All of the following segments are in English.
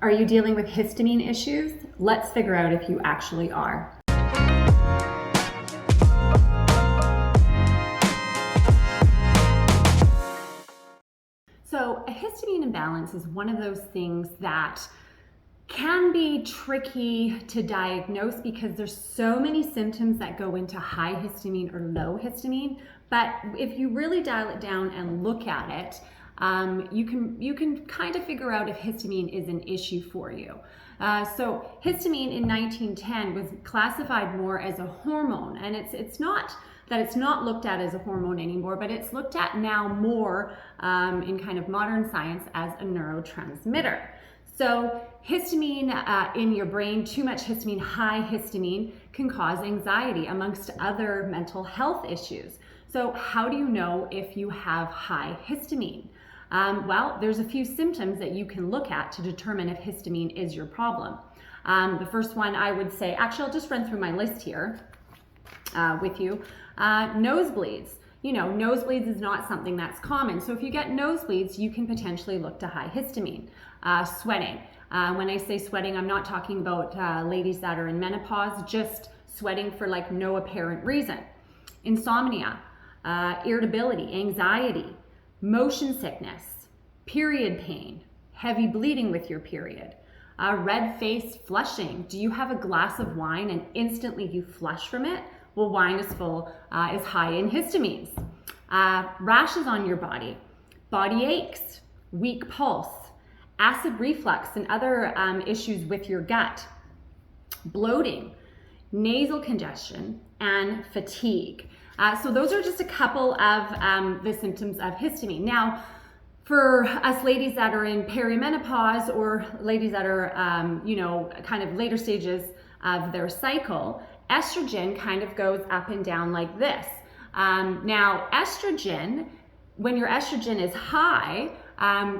Are you dealing with histamine issues? Let's figure out if you actually are. So a histamine imbalance is one of those things that can be tricky to diagnose because there's so many symptoms that go into high histamine or low histamine. But if you really dial it down and look at it, you can kind of figure out if histamine is an issue for you. So histamine in 1910 was classified more as a hormone, and it's not that it's not looked at as a hormone anymore, but it's looked at now more in kind of modern science as a neurotransmitter. So histamine in your brain, too much histamine, high histamine, can cause anxiety amongst other mental health issues. So how do you know if you have high histamine? Well, there's a few symptoms that you can look at to determine if histamine is your problem. The first one I would say, actually I'll just run through my list here with you. Nosebleeds. You know, nosebleeds is not something that's common. So if you get nosebleeds, you can potentially look to high histamine. Sweating. When I say sweating, I'm not talking about ladies that are in menopause, just sweating for like no apparent reason. Insomnia, irritability, anxiety, motion sickness, period pain, heavy bleeding with your period, red face, flushing. Do you have a glass of wine and instantly you flush from it? Well, wine is high in histamines. Rashes on your body, body aches, weak pulse, acid reflux and other issues with your gut, bloating, nasal congestion, and fatigue. So those are just a couple of the symptoms of histamine. Now, for us ladies that are in perimenopause or ladies that are, kind of later stages of their cycle, estrogen kind of goes up and down like this. Now, estrogen, when your estrogen is high,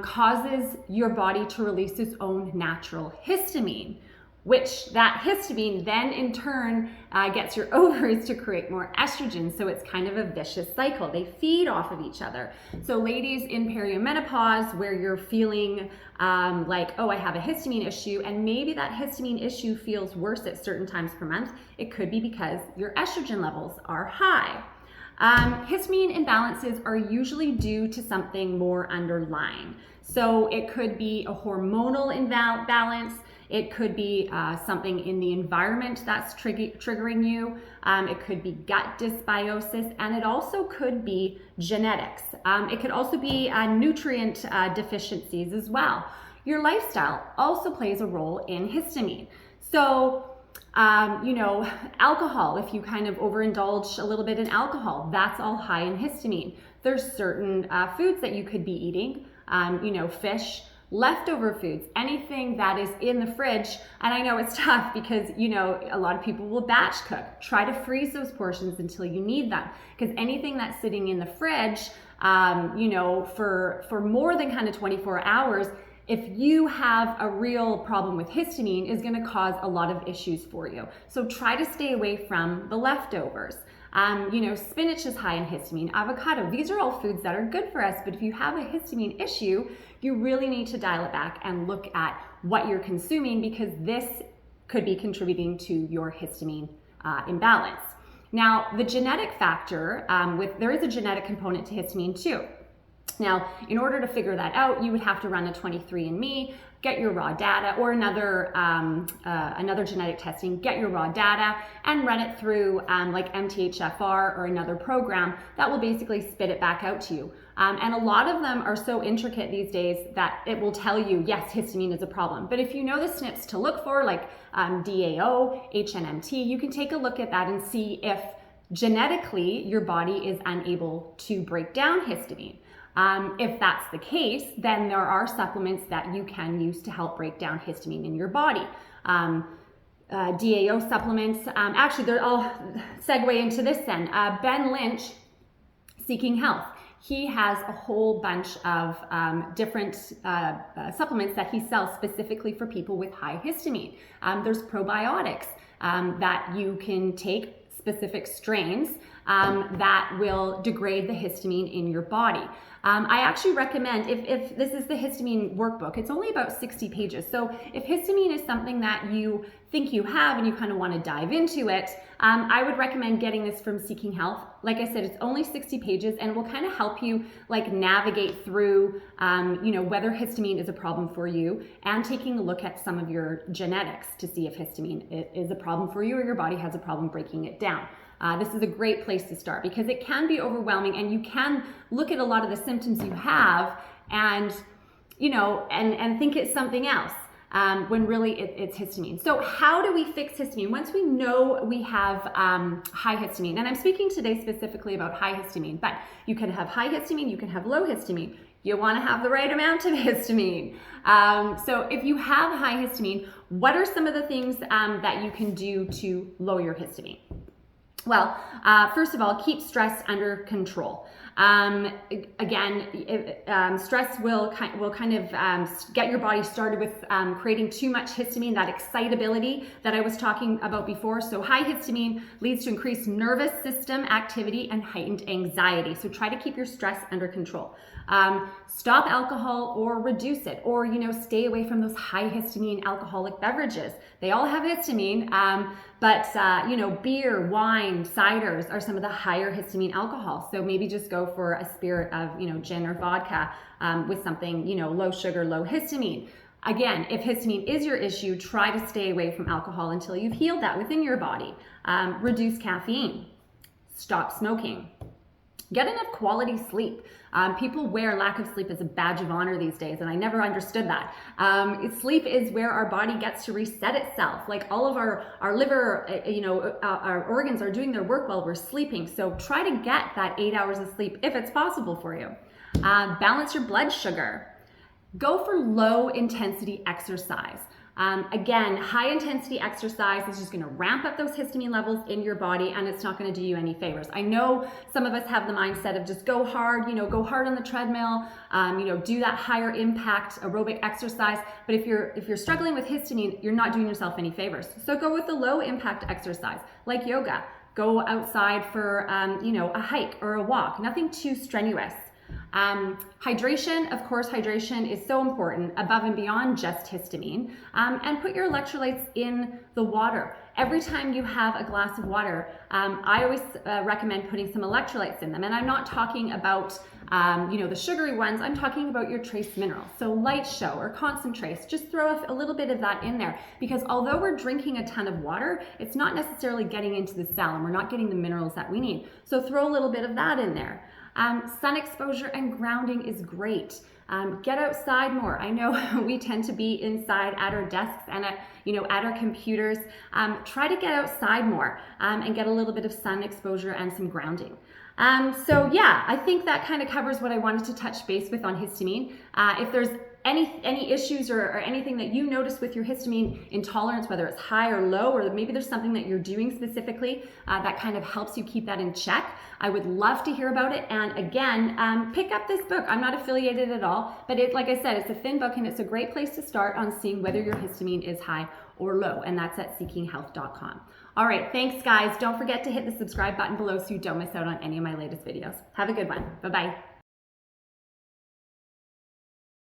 causes your body to release its own natural histamine, which that histamine then in turn gets your ovaries to create more estrogen. So it's kind of a vicious cycle. They feed off of each other. So ladies in perimenopause where you're feeling like, oh, I have a histamine issue, and maybe that histamine issue feels worse at certain times per month, it could be because your estrogen levels are high. Histamine imbalances are usually due to something more underlying. So it could be a hormonal imbalance. It could be something in the environment that's triggering you. It could be gut dysbiosis, and it also could be genetics. It could also be nutrient deficiencies as well. Your lifestyle also plays a role in histamine. So, alcohol, if you kind of overindulge a little bit in alcohol, that's all high in histamine. There's certain foods that you could be eating, fish, leftover foods, anything that is in the fridge. And I know it's tough because, a lot of people will batch cook. Try to freeze those portions until you need them. Because anything that's sitting in the fridge, for more than kind of 24 hours, if you have a real problem with histamine, is going to cause a lot of issues for you. So try to stay away from the leftovers. Spinach is high in histamine, avocado. These are all foods that are good for us, but if you have a histamine issue, you really need to dial it back and look at what you're consuming, because this could be contributing to your histamine imbalance. Now, the genetic factor, there is a genetic component to histamine too. Now, in order to figure that out, you would have to run a 23andMe, get your raw data, or another genetic testing, get your raw data and run it through like MTHFR or another program that will basically spit it back out to you. And a lot of them are so intricate these days that it will tell you, yes, histamine is a problem. But if you know the SNPs to look for, like DAO, HNMT, you can take a look at that and see if genetically your body is unable to break down histamine. If that's the case, then there are supplements that you can use to help break down histamine in your body. DAO supplements, actually, I'll segue into this then. Ben Lynch, Seeking Health, he has a whole bunch of different supplements that he sells specifically for people with high histamine. There's probiotics that you can take, specific strains that will degrade the histamine in your body. I actually recommend, if this is the histamine workbook, it's only about 60 pages. So if histamine is something that you think you have and you kind of want to dive into it, I would recommend getting this from Seeking Health. Like I said, it's only 60 pages and will kind of help you like navigate through, whether histamine is a problem for you and taking a look at some of your genetics to see if histamine is a problem for you or your body has a problem breaking it down. This is a great place to start because it can be overwhelming and you can look at a lot of the symptoms you have and, and think it's something else when really it's histamine. So how do we fix histamine? Once we know we have high histamine, and I'm speaking today specifically about high histamine, but you can have high histamine, you can have low histamine. You want to have the right amount of histamine. So if you have high histamine, what are some of the things that you can do to lower your histamine? Well, first of all, keep stress under control. Stress will kind of get your body started with creating too much histamine, that excitability that I was talking about before. So high histamine leads to increased nervous system activity and heightened anxiety. So try to keep your stress under control. Stop alcohol or reduce it, or stay away from those high histamine alcoholic beverages. They all have histamine, but beer, wine, ciders are some of the higher histamine alcohol. So maybe just go for a spirit of gin or vodka with something low sugar, low histamine. Again, if histamine is your issue, try to stay away from alcohol until you've healed that within your body. Reduce caffeine. Stop smoking. Get enough quality sleep. People wear lack of sleep as a badge of honor these days, and I never understood that. Sleep is where our body gets to reset itself. Like all of our liver, our organs are doing their work while we're sleeping. So try to get that 8 hours of sleep if it's possible for you. Balance your blood sugar. Go for low intensity exercise. Again, high intensity exercise is just going to ramp up those histamine levels in your body and it's not going to do you any favors. I know some of us have the mindset of just go hard, go hard on the treadmill, do that higher impact aerobic exercise. But if you're struggling with histamine, you're not doing yourself any favors. So go with the low impact exercise like yoga. Go outside for, a hike or a walk, nothing too strenuous. Hydration, of course, hydration is so important above and beyond just histamine. And put your electrolytes in the water. Every time you have a glass of water, I always recommend putting some electrolytes in them. And I'm not talking about the sugary ones, I'm talking about your trace minerals. So light show or concentrates, just throw a little bit of that in there because although we're drinking a ton of water, it's not necessarily getting into the cell and we're not getting the minerals that we need. So throw a little bit of that in there. Sun exposure and grounding is great. Get outside more. I know we tend to be inside at our desks and at our computers. Try to get outside more and get a little bit of sun exposure and some grounding. I think that kind of covers what I wanted to touch base with on histamine. If there's any issues or anything that you notice with your histamine intolerance, whether it's high or low, or maybe there's something that you're doing specifically that kind of helps you keep that in check, I would love to hear about it. And again, pick up this book. I'm not affiliated at all, but like I said, it's a thin book and it's a great place to start on seeing whether your histamine is high or low, and that's at seekinghealth.com. All right, thanks guys. Don't forget to hit the subscribe button below so you don't miss out on any of my latest videos. Have a good one. Bye-bye.